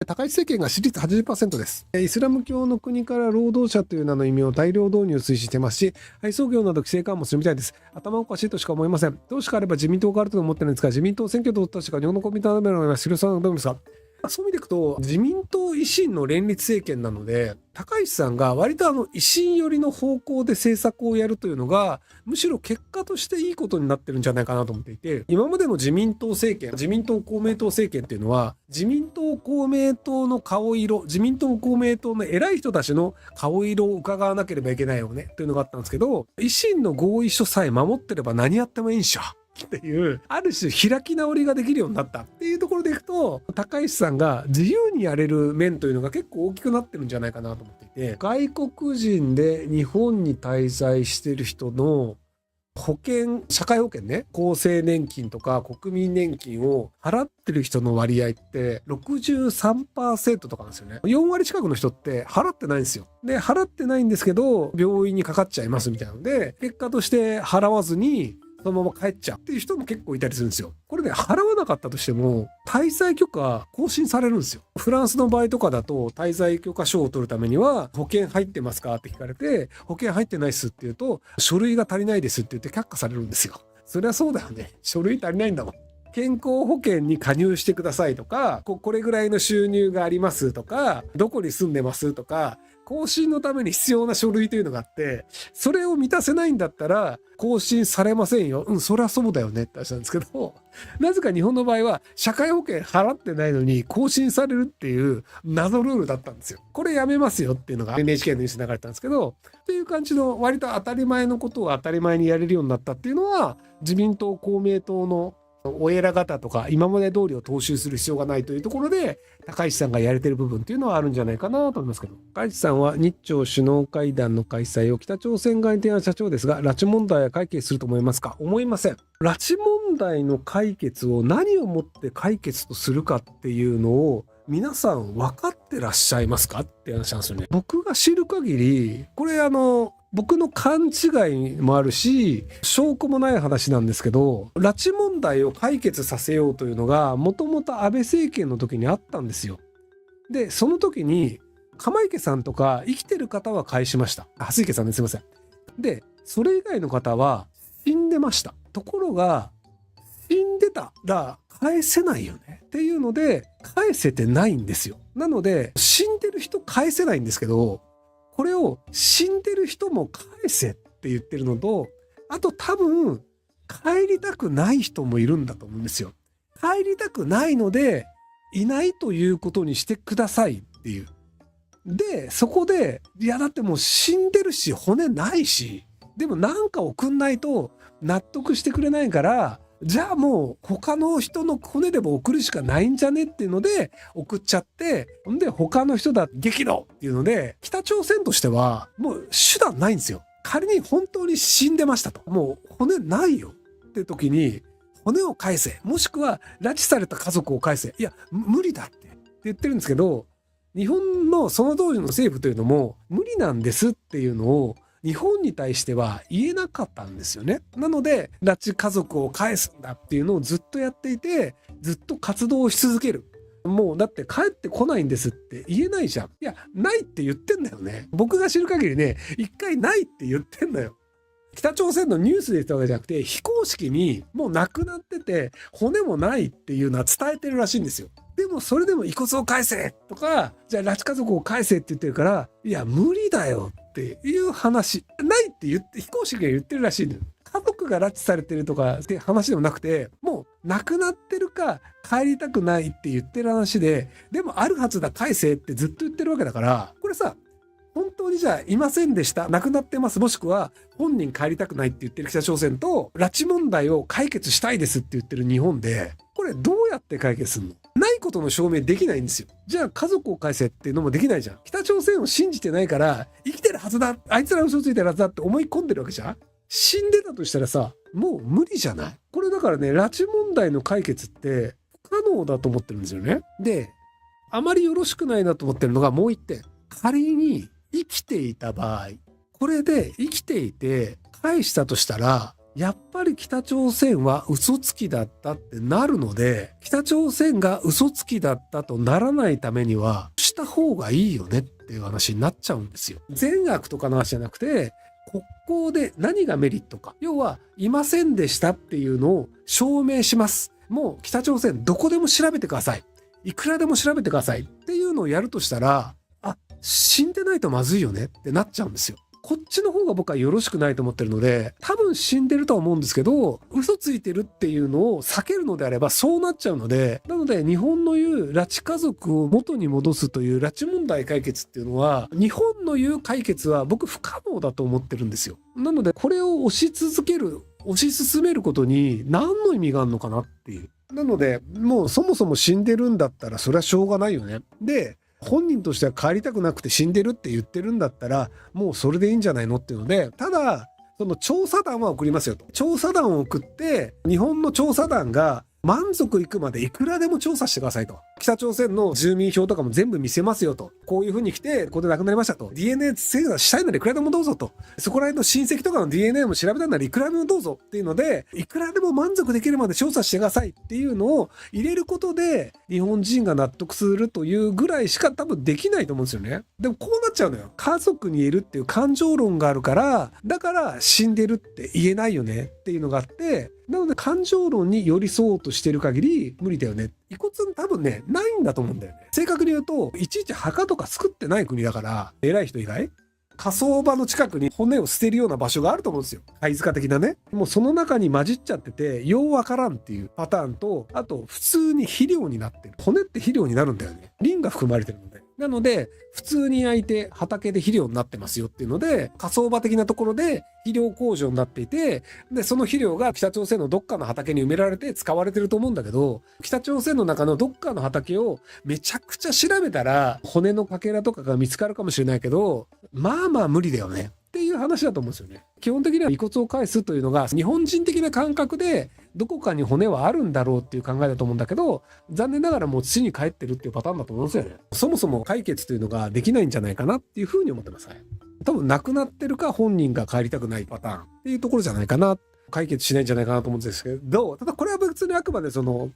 高市政権が支持率 80% です。イスラム教の国から労働者という名の意味を大量導入推進してますし、配送業など規制緩和するみたいです。頭おかしいとしか思いません。どうしかあれば自民党が変わると思ってるんですが、自民党選挙と確か日本の国民のための思います。広さんはどうですか？そういう意味でいくと、自民党維新の連立政権なので、高市さんが割と維新寄りの方向で政策をやるというのが、むしろ結果としていいことになってるんじゃないかなと思っていて、今までの自民党政権、自民党公明党政権っていうのは、自民党公明党の顔色、自民党公明党の偉い人たちの顔色を伺わなければいけないよね、というのがあったんですけど、維新の合意書さえ守ってれば何やってもいいんしょ。っていうある種開き直りができるようになったっていうところでいくと、高市さんが自由にやれる面というのが結構大きくなってるんじゃないかなと思っていて、外国人で日本に滞在している人の保険、社会保険ね、厚生年金とか国民年金を払ってる人の割合って 63% とかなんですよね。4割近くの人って払ってないんですよ。で、払ってないんですけど病院にかかっちゃいますみたいなので、結果として払わずにそのまま帰っちゃうっていう人も結構いたりするんですよ。これね、払わなかったとしても滞在許可更新されるんですよ。フランスの場合とかだと、滞在許可証を取るためには保険入ってますかって聞かれて、保険入ってないっすって言うと、書類が足りないですって言って却下されるんですよ。そりゃそうだよね。書類足りないんだもん。健康保険に加入してくださいとか、これぐらいの収入がありますとか、どこに住んでますとか、更新のために必要な書類というのがあって、それを満たせないんだったら更新されませんよ。そりゃそうだよねって話なんですけど、なぜか日本の場合は社会保険払ってないのに更新されるっていう謎ルールだったんですよ。これやめますよっていうのが NHK のニュースに流れたんですけど、っていう感じの割と当たり前のことを当たり前にやれるようになったっていうのは、自民党公明党のお偉方とか今まで通りを踏襲する必要がないというところで、高市さんがやれてる部分っていうのはあるんじゃないかなと思いますけど、高市さんは日朝首脳会談の開催を北朝鮮側に提案した社長ですが、拉致問題は解決すると思いますか？思いません。拉致問題の解決を何をもって解決とするかっていうのを皆さん分かってらっしゃいますかって話なんですよね。僕が知る限り、これ僕の勘違いもあるし、証拠もない話なんですけど、拉致問題を解決させようというのが、もともと安倍政権の時にあったんですよ。で、その時に、鎌池さんとか生きてる方は返しました。蓮池さんですいません。で、それ以外の方は死んでました。ところが、死んでたら返せないよね。っていうので、返せてないんですよ。なので、死んでる人返せないんですけど、これを死んでる人も返せって言ってるのと、あと多分帰りたくない人もいるんだと思うんですよ。帰りたくないのでいないということにしてくださいっていう。で、そこで、いやだってもう死んでるし骨ないし、でもなんか送んないと納得してくれないから、じゃあもう他の人の骨でも送るしかないんじゃねっていうので送っちゃって、んで他の人だ激怒っていうので、北朝鮮としてはもう手段ないんですよ。仮に本当に死んでましたと、もう骨ないよって時に骨を返せ、もしくは拉致された家族を返せ、いや無理だって言ってるんですけど、日本のその当時の政府というのも無理なんですっていうのを日本に対しては言えなかったんですよね。なので拉致家族を返すんだっていうのをずっとやっていて、ずっと活動し続ける。もうだって帰ってこないんですって言えないじゃん。いやないって言ってんだよね。僕が知る限りね、一回ないって言ってんだよ。北朝鮮のニュースで言ったわけじゃなくて、非公式にもう亡くなってて骨もないっていうのは伝えてるらしいんですよ。でもそれでも遺骨を返せとか、じゃあ拉致家族を返せって言ってるから、いや無理だよっていう話、ないって言って非公式が言ってるらしいのよ。家族が拉致されてるとかって話でもなくて、もう亡くなってるか帰りたくないって言ってる話で、でもあるはずだ返せってずっと言ってるわけだから、これさ、本当にじゃあいませんでした、亡くなってます、もしくは本人帰りたくないって言ってる北朝鮮と、拉致問題を解決したいですって言ってる日本で、これどうやって解決するの？ないことの証明できないんですよ。じゃあ家族を返せっていうのもできないじゃん。北朝鮮を信じてないから生きてるはずだ、あいつら嘘ついてるはずだって思い込んでるわけじゃん。死んでたとしたらさ、もう無理じゃない？これだからね、拉致問題の解決って不可能だと思ってるんですよね。で、あまりよろしくないなと思ってるのがもう一点。仮に生きていた場合、これで生きていて返したとしたら、やっぱり北朝鮮は嘘つきだったってなるので、北朝鮮が嘘つきだったとならないためにはした方がいいよねっていう話になっちゃうんですよ。善悪とかの話じゃなくて、国交で何がメリットか。要はいませんでしたっていうのを証明します。もう北朝鮮どこでも調べてください。いくらでも調べてくださいっていうのをやるとしたら、死んでないとまずいよねってなっちゃうんですよ。こっちの方が僕はよろしくないと思ってるので、多分死んでるとは思うんですけど、嘘ついてるっていうのを避けるのであればそうなっちゃうので、なので日本の言う拉致家族を元に戻すという拉致問題解決っていうのは、日本の言う解決は僕不可能だと思ってるんですよ。なのでこれを推し続ける、推し進めることに何の意味があるのかなっていう。なのでもうそもそも死んでるんだったらそれはしょうがないよね。で、本人としては帰りたくなくて死んでるって言ってるんだったらもうそれでいいんじゃないのっていうので、ただその調査団は送りますよと。調査団を送って日本の調査団が満足いくまでいくらでも調査してくださいと。北朝鮮の住民票とかも全部見せますよと。こういう風に来てここで亡くなりましたと。 DNA 精査したいならいくらでもどうぞと。そこら辺の親戚とかの DNA も調べたいならいくらでもどうぞっていうので、いくらでも満足できるまで調査してくださいっていうのを入れることで日本人が納得するというぐらいしか多分できないと思うんですよね。でもこうなっちゃうのよ。家族にいるっていう感情論があるから、だから死んでるって言えないよねっていうのがあって、なので感情論に寄り添おうとしてる限り無理だよね。遺骨多分ね、ないんだと思うんだよね。正確に言うと、いちいち墓とか作ってない国だから、偉い人以外火葬場の近くに骨を捨てるような場所があると思うんですよ。貝塚的なね。もうその中に混じっちゃってて、ようわからんっていうパターンと、あと普通に肥料になってる。骨って肥料になるんだよね。リンが含まれてるので。なので、普通に焼いて畑で肥料になってますよっていうので、火葬場的なところで肥料工場になっていて、で、その肥料が北朝鮮のどっかの畑に埋められて使われてると思うんだけど、北朝鮮の中のどっかの畑をめちゃくちゃ調べたら、骨のかけらとかが見つかるかもしれないけど、まあまあ無理だよね。っていう話だと思うんですよね。基本的には遺骨を返すというのが日本人的な感覚でどこかに骨はあるんだろうっていう考えだと思うんだけど、残念ながらもう土に帰ってるっていうパターンだと思うんですよね。そもそも解決というのができないんじゃないかなっていうふうに思ってます。多分亡くなってるか本人が帰りたくないパターンっていうところじゃないかな。解決しないんじゃないかなと思うんですけど、ただこれは別にあくまでその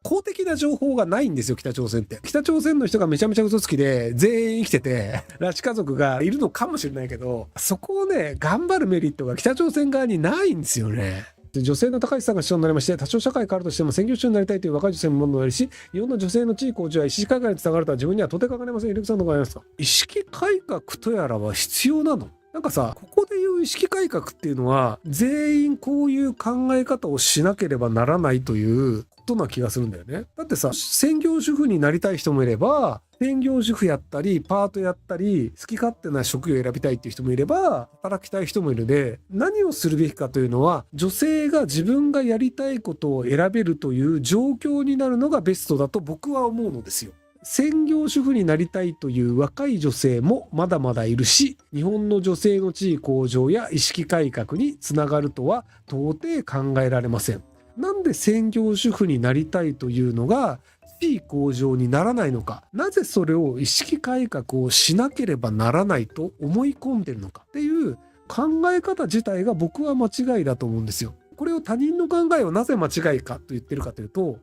公的な情報がないんですよ、北朝鮮って。北朝鮮の人がめちゃめちゃ嘘つきで全員生きてて拉致家族がいるのかもしれないけど、そこをね頑張るメリットが北朝鮮側にないんですよね。女性の高市さんが首相になりまして、多少社会変わるとしても専業主婦になりたいという若い女性も問題ありし、日本の女性の地位向上や意識改革につながるとは自分にはとても考えません。イルクさんのございますか。意識改革とやらは必要なの？なんかさ、ここで言う意識改革っていうのは全員こういう考え方をしなければならないということな気がするんだよね。だってさ、専業主婦になりたい人もいれば、専業主婦やったりパートやったり好き勝手な職業を選びたいっていう人もいれば、働きたい人もいるで、何をするべきかというのは女性が自分がやりたいことを選べるという状況になるのがベストだと僕は思うのですよ。専業主婦になりたいという若い女性もまだまだいるし、日本の女性の地位向上や意識改革につながるとは到底考えられません。なんで専業主婦になりたいというのが地位向上にならないのか、なぜそれを意識改革をしなければならないと思い込んでるのかっていう考え方自体が僕は間違いだと思うんですよ。これを他人の考えをなぜ間違いかと言ってるかというと、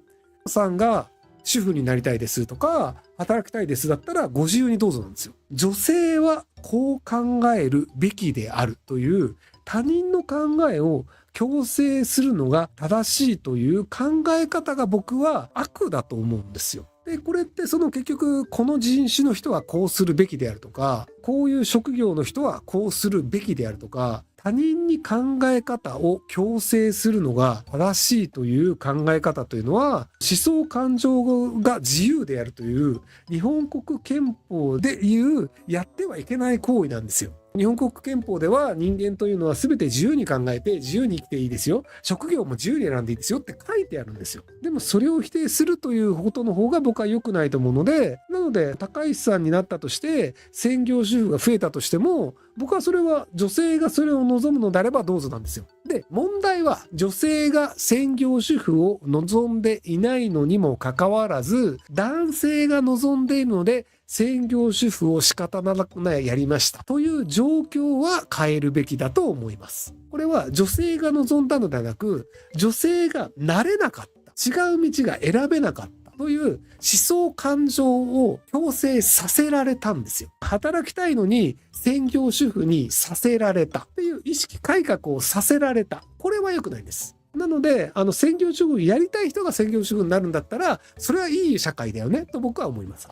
さんが主婦になりたいですとか働きたいですだったらご自由にどうぞなんですよ。女性はこう考えるべきであるという他人の考えを強制するのが正しいという考え方が僕は悪だと思うんですよ。で、これってその結局この人種の人はこうするべきであるとか、こういう職業の人はこうするべきであるとか、他人に考え方を強制するのが正しいという考え方というのは、思想感情が自由であるという日本国憲法でいうやってはいけない行為なんですよ。日本国憲法では人間というのは全て自由に考えて自由に生きていいですよ。職業も自由に選んでいいですよって書いてあるんですよ。でもそれを否定するということの方が僕は良くないと思うので、なので高市さんになったとして専業主婦が増えたとしても、僕はそれは女性がそれを望むのであればどうぞなんですよ。で、問題は女性が専業主婦を望んでいないのにもかかわらず、男性が望んでいるので専業主婦を仕方なくやりましたという状況は変えるべきだと思います。これは女性が望んだのではなく、女性がなれなかった。違う道が選べなかった。という思想感情を強制させられたんですよ。働きたいのに専業主婦にさせられたっていう意識改革をさせられた。これは良くないんです。なので、専業主婦やりたい人が専業主婦になるんだったら、それはいい社会だよねと僕は思います。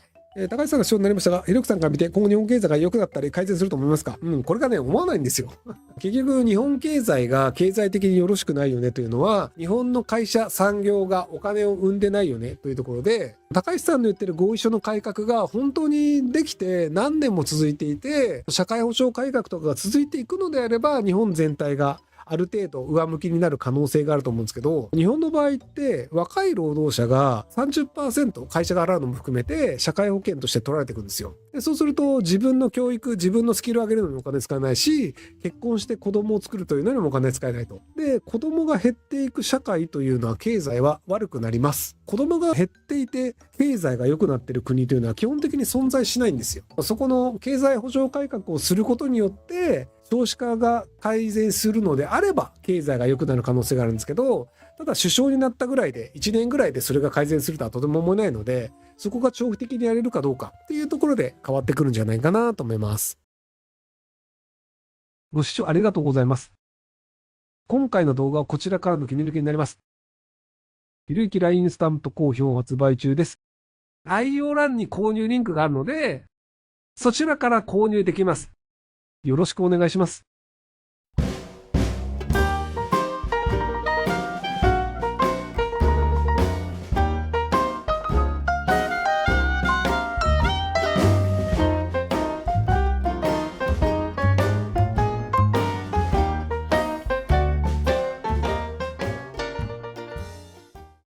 高橋さんが師匠になりましたが、ひろきさんから見て今後日本経済が良くなったり改善すると思いますか？これがね、思わないんですよ。結局日本経済が経済的によろしくないよねというのは、日本の会社産業がお金を生んでないよねというところで、高橋さんの言ってる合意書の改革が本当にできて何年も続いていて、社会保障改革とかが続いていくのであれば、日本全体がある程度上向きになる可能性があると思うんですけど、日本の場合って若い労働者が 30% 会社が払うのも含めて社会保険として取られていくんですよ。でそうすると自分の教育、自分のスキルを上げるのにもお金使えないし、結婚して子供を作るというのにもお金使えないと。で子供が減っていく社会というのは経済は悪くなります。子供が減っていて経済が良くなっている国というのは基本的に存在しないんですよ。そこの経済保障改革をすることによって少子化が改善するのであれば経済が良くなる可能性があるんですけど、ただ首相になったぐらいで1年ぐらいでそれが改善するとはとても思えないので、そこが長期的にやれるかどうかっていうところで変わってくるんじゃないかなと思います。ご視聴ありがとうございます。今回の動画はこちらからの切り抜きになります。ひろゆき LINE スタンプ好評発売中です。概要欄に購入リンクがあるので、そちらから購入できます。よろしくお願いします。